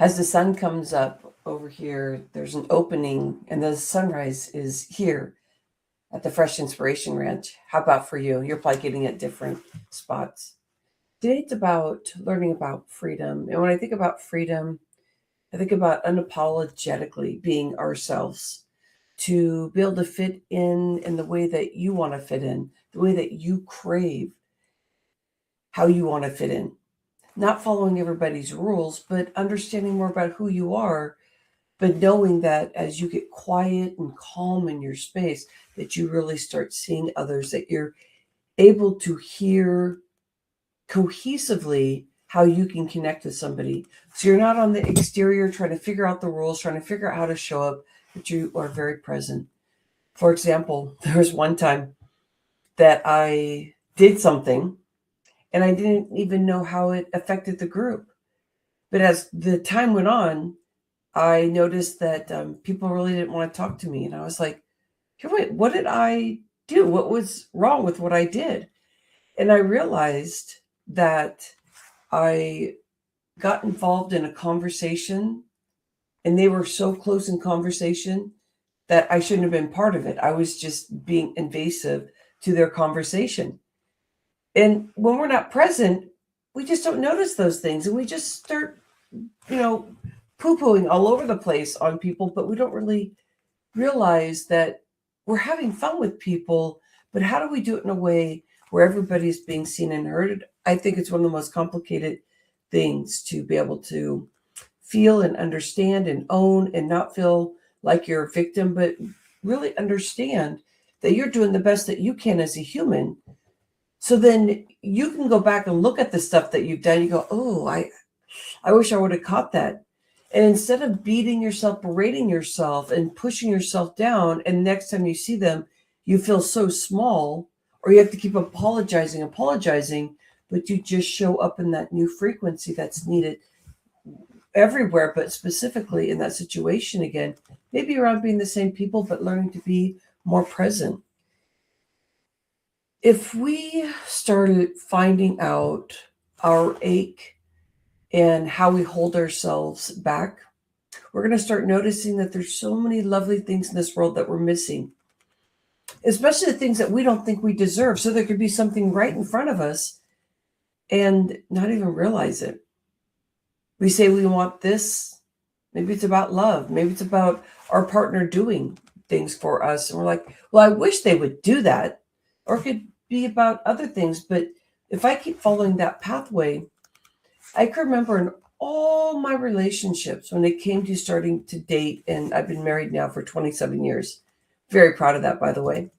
As the sun comes up over here, there's an opening, and the sunrise is here at the Fresh Inspiration Ranch. How about for you? You're probably getting at different spots. Today it's about learning about freedom. And when I think about freedom, I think about unapologetically being ourselves, to be able to fit in the way that you want to fit in, the way that you crave, how you want to fit in. Not following everybody's rules, but understanding more about who you are, but knowing that as you get quiet and calm in your space, that you really start seeing others, that you're able to hear cohesively how you can connect with somebody. So you're not on the exterior trying to figure out the rules, trying to figure out how to show up, but you are very present. For example, there was one time that I did something and I didn't even know how it affected the group. But as the time went on, I noticed that people really didn't want to talk to me. And I was like, hey, wait, what did I do? What was wrong with what I did? And I realized that I got involved in a conversation and they were so close in conversation that I shouldn't have been part of it. I was just being invasive to their conversation. And when we're not present, we just don't notice those things and we just start, poo-pooing all over the place on people, but we don't really realize that we're having fun with people, but how do we do it in a way where everybody's being seen and heard? I think it's one of the most complicated things to be able to feel and understand and own and not feel like you're a victim, but really understand that you're doing the best that you can as a human. So then you can go back and look at the stuff that you've done. You go, oh, I wish I would have caught that. And instead of beating yourself, berating yourself and pushing yourself down, and next time you see them, you feel so small, or you have to keep apologizing, but you just show up in that new frequency that's needed everywhere, but specifically in that situation again, maybe around being the same people, but learning to be more present. If we started finding out our ache and how we hold ourselves back, we're going to start noticing that there's so many lovely things in this world that we're missing, especially the things that we don't think we deserve. So there could be something right in front of us and not even realize it. We say we want this. Maybe it's about love. Maybe it's about our partner doing things for us. And we're like, well, I wish they would do that. Or it could be about other things. But if I keep following that pathway, I can remember in all my relationships when it came to starting to date, and I've been married now for 27 years. Very proud of that, by the way.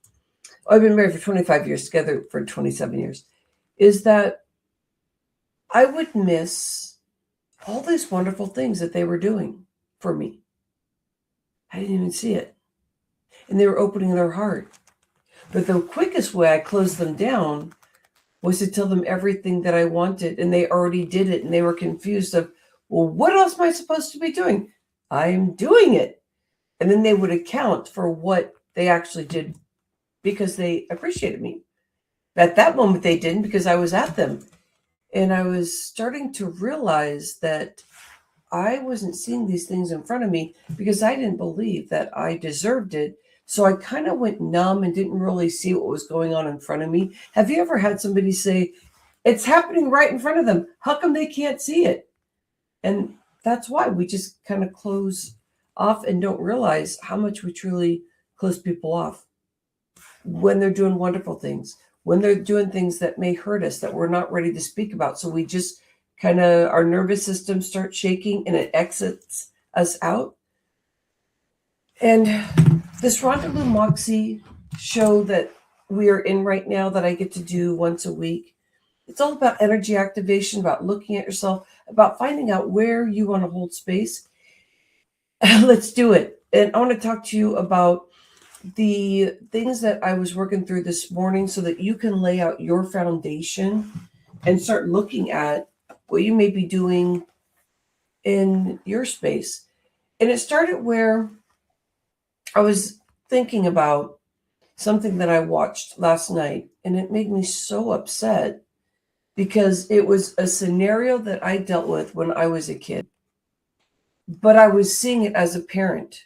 I've been married for 25 years, together for 27 years, is that I would miss all these wonderful things that they were doing for me. I didn't even see it. And they were opening their heart. But the quickest way I closed them down was to tell them everything that I wanted, and they already did it, and they were confused of, well, what else am I supposed to be doing? I'm doing it. And then they would account for what they actually did because they appreciated me. At that moment, they didn't, because I was at them. And I was starting to realize that I wasn't seeing these things in front of me because I didn't believe that I deserved it. So I kind of went numb and didn't really see what was going on in front of me. Have you ever had somebody say, it's happening right in front of them? How come they can't see it? And that's why we just kind of close off and don't realize how much we truly close people off when they're doing wonderful things, when they're doing things that may hurt us, that we're not ready to speak about. So we just kind of, our nervous system starts shaking and it exits us out. And this Rhonda Lou Moxy show that we are in right now, that I get to do once a week, it's all about energy activation, about looking at yourself, about finding out where you want to hold space. Let's do it. And I want to talk to you about the things that I was working through this morning so that you can lay out your foundation and start looking at what you may be doing in your space. And it started where I was thinking about something that I watched last night, and it made me so upset because it was a scenario that I dealt with when I was a kid. But I was seeing it as a parent.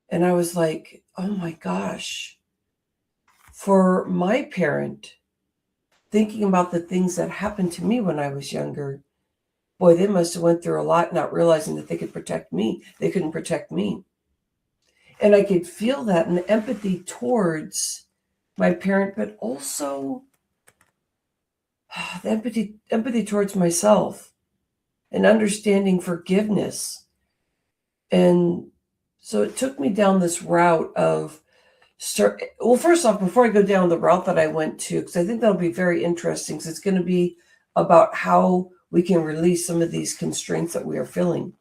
And I was like, oh my gosh, for my parent, thinking about the things that happened to me when I was younger, boy, they must have went through a lot, not realizing that they could protect me. They couldn't protect me. And I could feel that and empathy towards my parent, but also the empathy towards myself and understanding forgiveness. And so it took me down this route of well, first off, before I go down the route that I went to, because I think that'll be very interesting, because it's going to be about how we can release some of these constraints that we are feeling.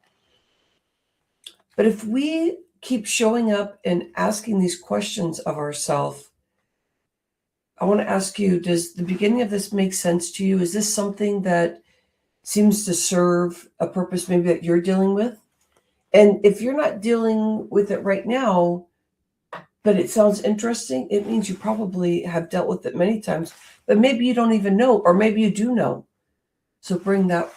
But if we keep showing up and asking these questions of ourselves, I want to ask you, does the beginning of this make sense to you? Is this something that seems to serve a purpose maybe that you're dealing with? And if you're not dealing with it right now, but it sounds interesting, it means you probably have dealt with it many times, but maybe you don't even know, or maybe you do know. So bring that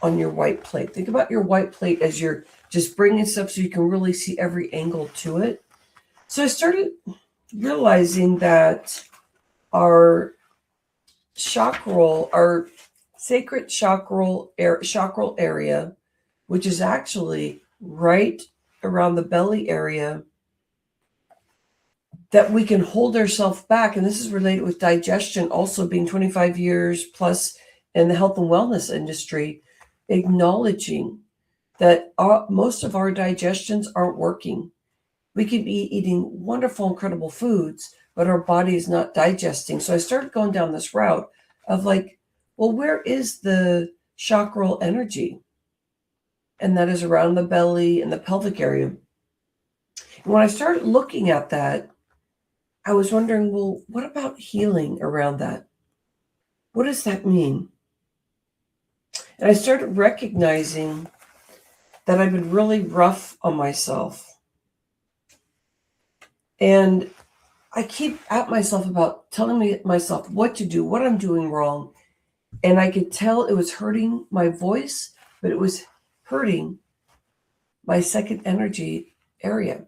on your white plate. Think about your white plate as you're just bringing stuff so you can really see every angle to it. So I started realizing that our chakral, our sacred chakral area, which is actually right around the belly area, that we can hold ourselves back. And this is related with digestion, also being 25 years plus in the health and wellness industry, acknowledging that most of our digestions aren't working. We could be eating wonderful, incredible foods, but our body is not digesting. So I started going down this route of like, well, where is the chakral energy? And that is around the belly and the pelvic area. And when I started looking at that, I was wondering, well, what about healing around that? What does that mean? And I started recognizing that I've been really rough on myself. And I keep at myself about telling myself what to do, what I'm doing wrong. And I could tell it was hurting my voice, but it was hurting my second energy area,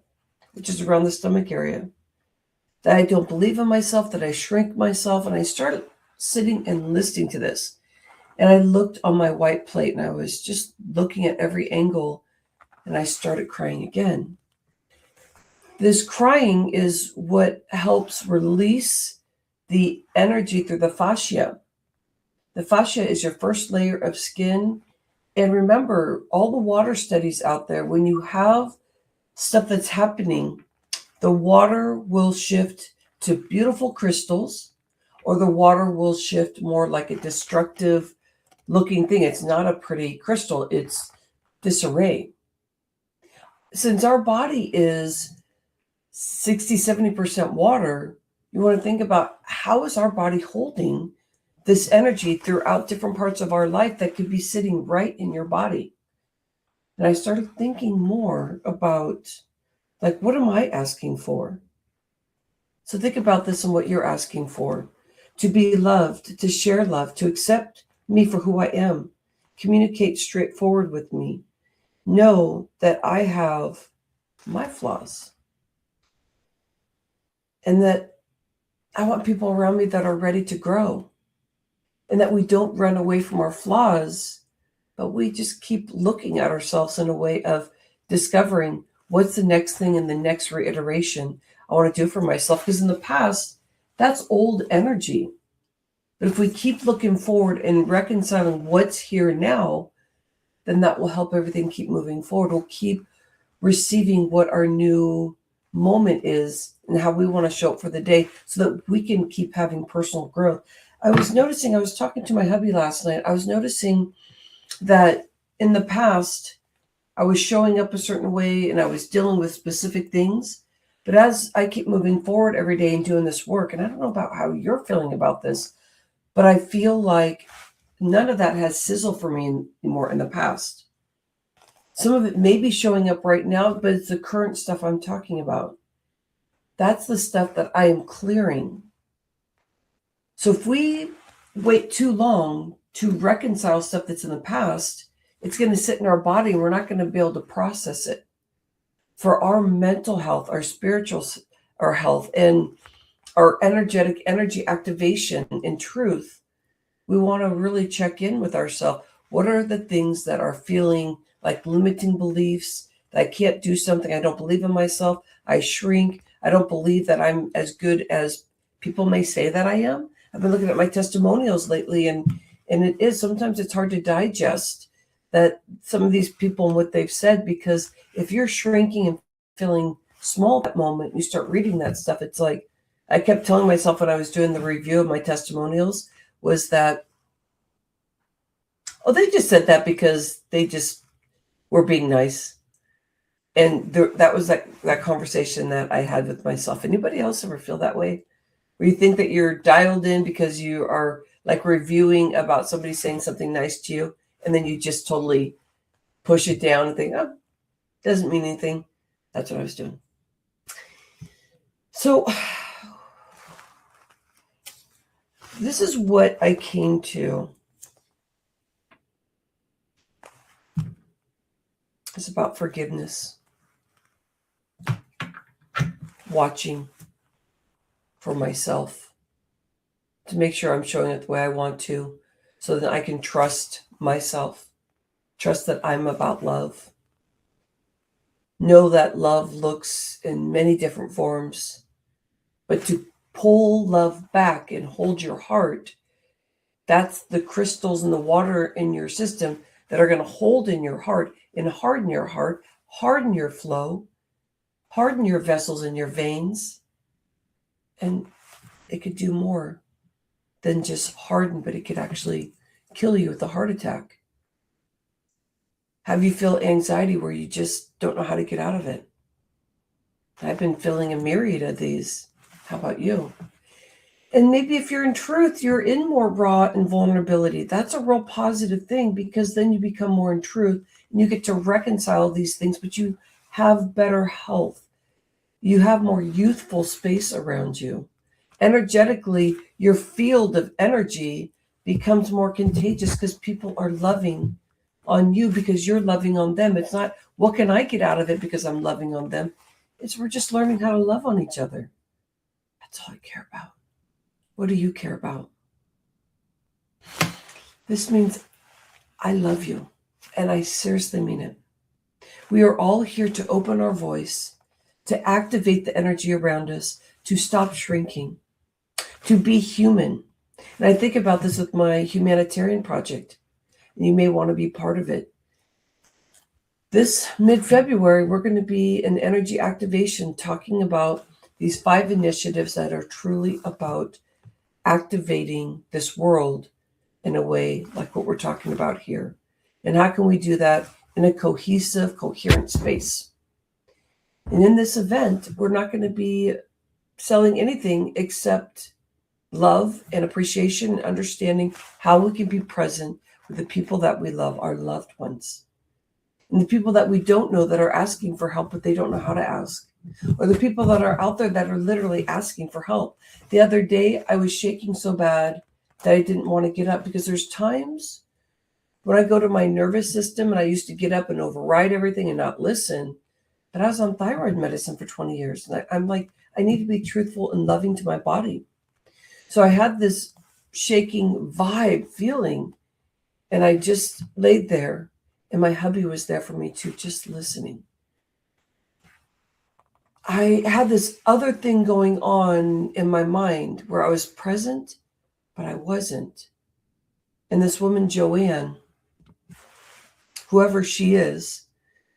which is around the stomach area. That I don't believe in myself, that I shrink myself. And I started sitting and listening to this. And I looked on my white plate and I was just looking at every angle, and I started crying again. This crying is what helps release the energy through the fascia. The fascia is your first layer of skin. And remember, all the water studies out there, when you have stuff that's happening, the water will shift to beautiful crystals, or the water will shift more like a destructive looking thing. It's not a pretty crystal, it's disarray. Since our body is 60-70% water, you want to think about how is our body holding this energy throughout different parts of our life that could be sitting right in your body. And I started thinking more about, like, what am I asking for? So think about this and what you're asking for. To be loved, to share love, to accept me for who I am, communicate straightforward with me, know that I have my flaws, and that I want people around me that are ready to grow, and that we don't run away from our flaws, but we just keep looking at ourselves in a way of discovering what's the next thing in the next reiteration I want to do for myself. Because in the past, that's old energy. But if we keep looking forward and reconciling what's here now, then that will help everything keep moving forward. We'll keep receiving what our new moment is and how we want to show up for the day, so that we can keep having personal growth. I was talking to my hubby last night. I was noticing that in the past, I was showing up a certain way and I was dealing with specific things. But as I keep moving forward every day and doing this work, and I don't know about how you're feeling about this, but I feel like none of that has sizzle for me anymore in the past. Some of it may be showing up right now, but it's the current stuff I'm talking about. That's the stuff that I am clearing. So if we wait too long to reconcile stuff that's in the past, it's going to sit in our body and we're not going to be able to process it. For our mental health, our spiritual our health, and our energetic energy activation in truth, we want to really check in with ourselves. What are the things that are feeling like limiting beliefs? That I can't do something. I don't believe in myself. I shrink. I don't believe that I'm as good as people may say that I am. I've been looking at my testimonials lately, and it is sometimes it's hard to digest that some of these people and what they've said, because if you're shrinking and feeling small at that moment, you start reading that stuff. It's like I kept telling myself when I was doing the review of my testimonials was that, oh, they just said that because they just were being nice. And that was that conversation that I had with myself. Anybody else ever feel that way? Where you think that you're dialed in because you are like reviewing about somebody saying something nice to you, and then you just totally push it down and think, oh, doesn't mean anything. That's what I was doing. So this is what I came to. It's about forgiveness. Watching for myself to make sure I'm showing it the way I want to, so that I can trust myself, trust that I'm about love. Know that love looks in many different forms, but to pull love back and hold your heart, that's the crystals in the water in your system that are going to hold in your heart and harden your heart, harden your flow, harden your vessels and your veins. And it could do more than just harden, but it could actually kill you with a heart attack. Have you feel anxiety where you just don't know how to get out of it? I've been feeling a myriad of these. How about you? And maybe if you're in truth, you're in more raw and vulnerability. That's a real positive thing, because then you become more in truth and you get to reconcile these things, but you have better health. You have more youthful space around you. Energetically, your field of energy becomes more contagious because people are loving on you because you're loving on them. It's not, what can I get out of it because I'm loving on them? It's we're just learning how to love on each other. That's all I care about. What do you care about? This means I love you, and I seriously mean it. We are all here to open our voice, to activate the energy around us, to stop shrinking, to be human. And I think about this with my humanitarian project, and you may want to be part of it. This mid-February, we're going to be in energy activation talking about these 5 initiatives that are truly about activating this world in a way like what we're talking about here. And how can we do that in a cohesive, coherent space? And in this event, we're not going to be selling anything except love and appreciation and understanding how we can be present with the people that we love, our loved ones. And the people that we don't know that are asking for help, but they don't know how to ask. Or the people that are out there that are literally asking for help. The other day, I was shaking so bad that I didn't want to get up, because there's times when I go to my nervous system and I used to get up and override everything and not listen. But I was on thyroid medicine for 20 years. And I'm like, I need to be truthful and loving to my body. So I had this shaking vibe feeling, and I just laid there, and my hubby was there for me too, just listening. I had this other thing going on in my mind where I was present, but I wasn't. And this woman, Joanne, whoever she is,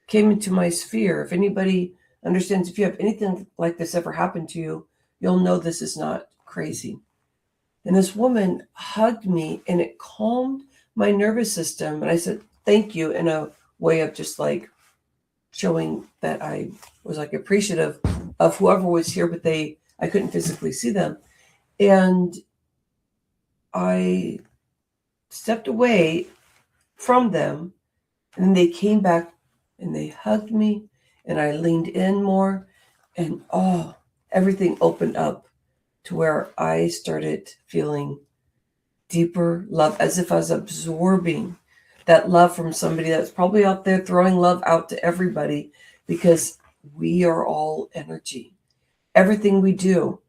came into my sphere. If anybody understands, if you have anything like this ever happen to you, you'll know this is not crazy. And this woman hugged me, and it calmed my nervous system. And I said, thank you, in a way of just like showing that I was like appreciative of whoever was here, but I couldn't physically see them. And I stepped away from them, and then they came back and they hugged me, and I leaned in more, and everything opened up to where I started feeling deeper love, as if I was absorbing that love from somebody that's probably out there throwing love out to everybody, because we are all energy. Everything we do,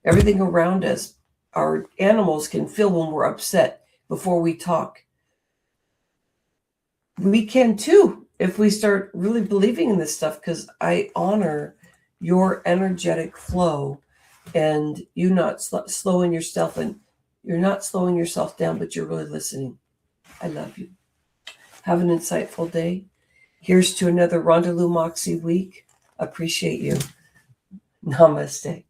everything around us, our animals can feel when we're upset before we talk. We can too if we start really believing in this stuff, because I honor your energetic flow and you not slowing yourself, and you're not slowing yourself down, but you're really listening. I love you. Have an insightful day. Here's to another Rhonda Lou Moxy week. Appreciate you. Namaste.